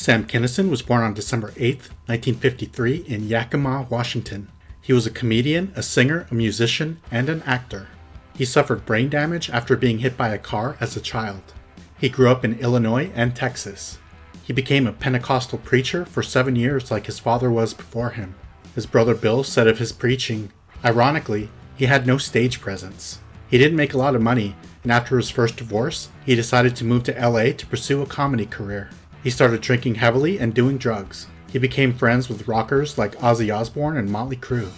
Sam Kinison was born on December 8, 1953 in Yakima, Washington. He was a comedian, a singer, a musician, and an actor. He suffered brain damage after being hit by a car as a child. He grew up in Illinois and Texas. He became a Pentecostal preacher for 7 years like his father was before him. His brother Bill said of his preaching, ironically, he had no stage presence. He didn't make a lot of money, and after his first divorce, he decided to move to LA to pursue a comedy career. He started drinking heavily and doing drugs. He became friends with rockers like Ozzy Osbourne and Motley Crue.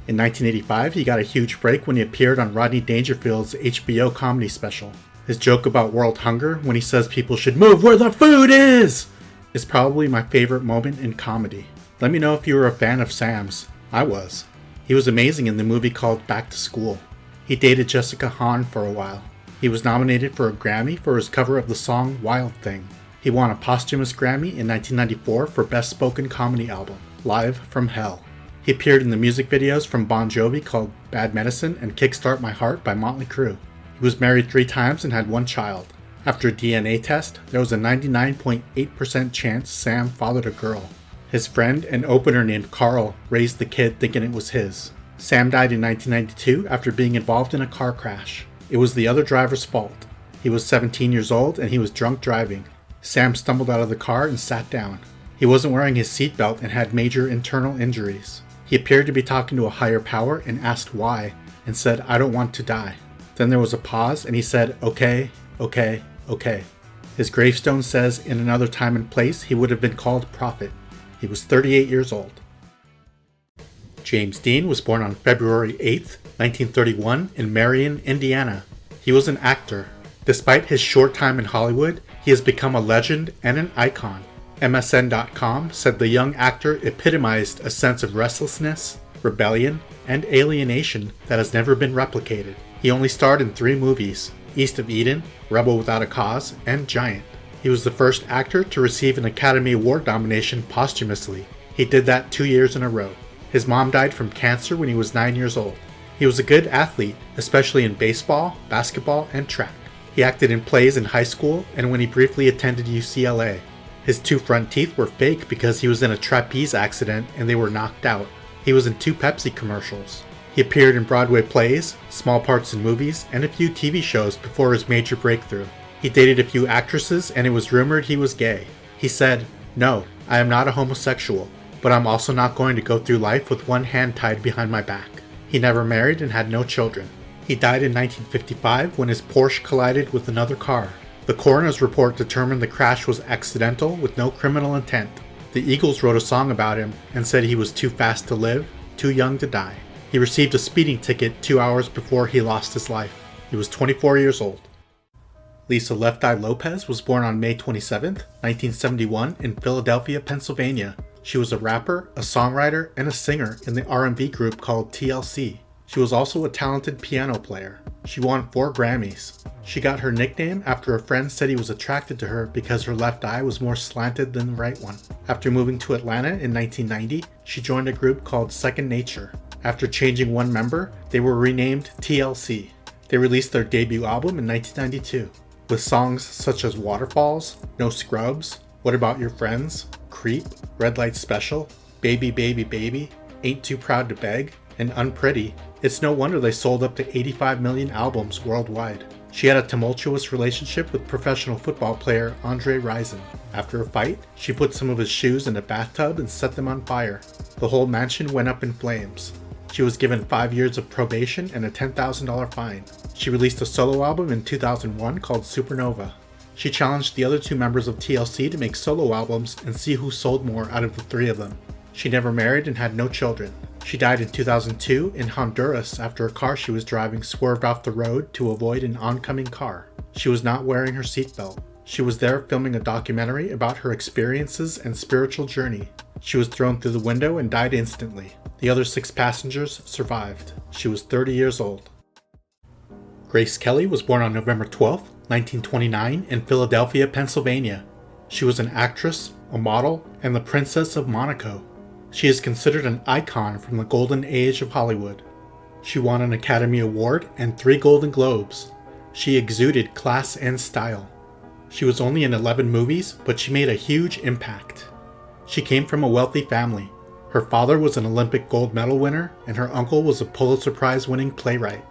In 1985, he got a huge break when he appeared on Rodney Dangerfield's HBO comedy special. His joke about world hunger, when he says people should move where the food is probably my favorite moment in comedy. Let me know if you were a fan of Sam's. I was. He was amazing in the movie called Back to School. He dated Jessica Hahn for a while. He was nominated for a Grammy for his cover of the song Wild Thing. He won a posthumous Grammy in 1994 for Best Spoken Comedy Album, Live from Hell. He appeared in the music videos from Bon Jovi called Bad Medicine and Kickstart My Heart by Motley Crue. He was married 3 times and had 1 child. After a DNA test, there was a 99.8% chance Sam fathered a girl. His friend, an opener named Carl, raised the kid thinking it was his. Sam died in 1992 after being involved in a car crash. It was the other driver's fault. He was 17 years old and he was drunk driving. Sam stumbled out of the car and sat down. He wasn't wearing his seatbelt and had major internal injuries. He appeared to be talking to a higher power and asked why, and said, "I don't want to die." Then there was a pause and he said, "Okay, okay, okay." His gravestone says in another time and place he would have been called prophet. He was 38 years old. James Dean was born on February 8, 1931 in Marion, Indiana. He was an actor. Despite his short time in Hollywood, he has become a legend and an icon. MSN.com said the young actor epitomized a sense of restlessness, rebellion, and alienation that has never been replicated. He only starred in 3 movies, East of Eden, Rebel Without a Cause, and Giant. He was the first actor to receive an Academy Award nomination posthumously. He did that 2 years in a row. His mom died from cancer when he was 9 years old. He was a good athlete, especially in baseball, basketball, and track. He acted in plays in high school and when he briefly attended UCLA. His 2 front teeth were fake because he was in a trapeze accident and they were knocked out. He was in 2 Pepsi commercials. He appeared in Broadway plays, small parts in movies, and a few TV shows before his major breakthrough. He dated a few actresses and it was rumored he was gay. He said, "No, I am not a homosexual, but I'm also not going to go through life with one hand tied behind my back." He never married and had no children. He died in 1955 when his Porsche collided with another car. The coroner's report determined the crash was accidental with no criminal intent. The Eagles wrote a song about him and said he was too fast to live, too young to die. He received a speeding ticket 2 hours before he lost his life. He was 24 years old. Lisa Left Eye Lopez was born on May 27, 1971 in Philadelphia, Pennsylvania. She was a rapper, a songwriter, and a singer in the R&B group called TLC. She was also a talented piano player. She won 4 Grammys. She got her nickname after a friend said he was attracted to her because her left eye was more slanted than the right one. After moving to Atlanta in 1990, she joined a group called Second Nature. After changing one member, they were renamed TLC. They released their debut album in 1992, with songs such as Waterfalls, No Scrubs, What About Your Friends, Creep, Red Light Special, Baby Baby Baby, Ain't Too Proud to Beg, and Unpretty. It's no wonder they sold up to 85 million albums worldwide. She had a tumultuous relationship with professional football player Andre Rison. After a fight, she put some of his shoes in a bathtub and set them on fire. The whole mansion went up in flames. She was given 5 years of probation and a $10,000 fine. She released a solo album in 2001 called Supernova. She challenged the other 2 members of TLC to make solo albums and see who sold more out of the 3 of them. She never married and had no children. She died in 2002 in Honduras after a car she was driving swerved off the road to avoid an oncoming car. She was not wearing her seatbelt. She was there filming a documentary about her experiences and spiritual journey. She was thrown through the window and died instantly. The other 6 passengers survived. She was 30 years old. Grace Kelly was born on November 12, 1929 in Philadelphia, Pennsylvania. She was an actress, a model, and the Princess of Monaco. She is considered an icon from the golden age of Hollywood. She won an Academy Award and 3 Golden Globes. She exuded class and style. She was only in 11 movies, but she made a huge impact. She came from a wealthy family. Her father was an Olympic gold medal winner, and her uncle was a Pulitzer Prize-winning playwright.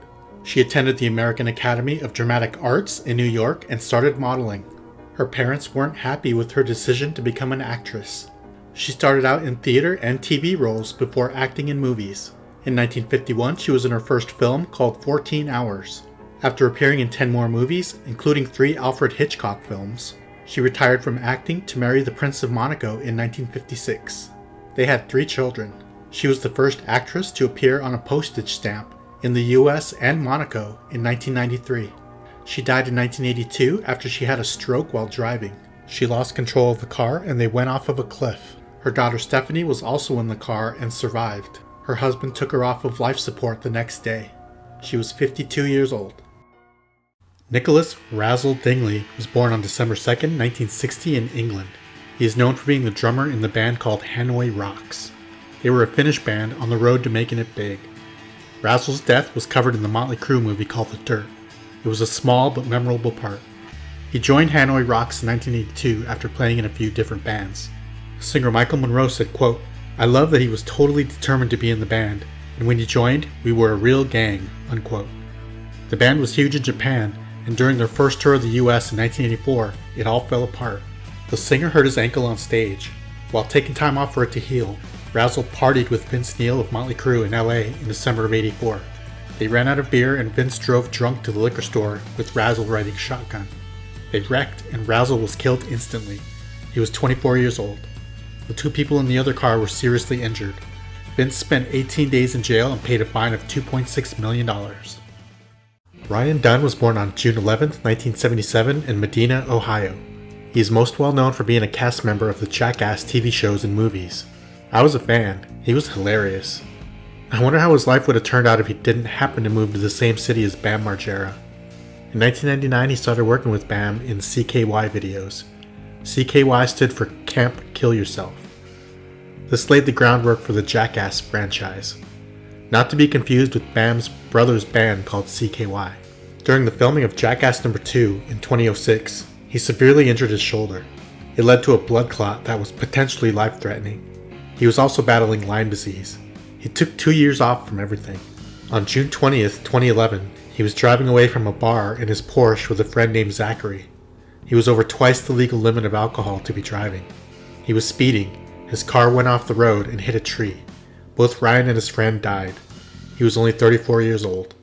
She attended the American Academy of Dramatic Arts in New York and started modeling. Her parents weren't happy with her decision to become an actress. She started out in theater and TV roles before acting in movies. In 1951, she was in her first film called 14 Hours. After appearing in 10 more movies, including 3 Alfred Hitchcock films, she retired from acting to marry the Prince of Monaco in 1956. They had 3 children. She was the first actress to appear on a postage stamp in the US and Monaco in 1993. She died in 1982 after she had a stroke while driving. She lost control of the car and they went off of a cliff. Her daughter Stephanie was also in the car and survived. Her husband took her off of life support the next day. She was 52 years old. Nicholas Razzle Dingley was born on December 2nd, 1960 in England. He is known for being the drummer in the band called Hanoi Rocks. They were a Finnish band on the road to making it big. Razzle's death was covered in the Motley Crue movie called The Dirt. It was a small but memorable part. He joined Hanoi Rocks in 1982 after playing in a few different bands. Singer Michael Monroe said, quote, "I love that he was totally determined to be in the band, and when he joined, we were a real gang," unquote. The band was huge in Japan, and during their first tour of the US in 1984, it all fell apart. The singer hurt his ankle on stage. While taking time off for it to heal, Razzle partied with Vince Neil of Motley Crue in LA in December of '84. They ran out of beer and Vince drove drunk to the liquor store with Razzle riding shotgun. They wrecked and Razzle was killed instantly. He was 24 years old. The 2 people in the other car were seriously injured. Vince spent 18 days in jail and paid a fine of $2.6 million. Ryan Dunn was born on June 11, 1977 in Medina, Ohio. He is most well known for being a cast member of the Jackass TV shows and movies. I was a fan. He was hilarious. I wonder how his life would have turned out if he didn't happen to move to the same city as Bam Margera. In 1999, he started working with Bam in CKY videos. CKY stood for Camp Kill Yourself. This laid the groundwork for the Jackass franchise. Not to be confused with Bam's brother's band called CKY. During the filming of Jackass No. 2 in 2006, he severely injured his shoulder. It led to a blood clot that was potentially life-threatening. He was also battling Lyme disease. He took 2 years off from everything. On June 20th, 2011, he was driving away from a bar in his Porsche with a friend named Zachary. He was over twice the legal limit of alcohol to be driving. He was speeding. His car went off the road and hit a tree. Both Ryan and his friend died. He was only 34 years old.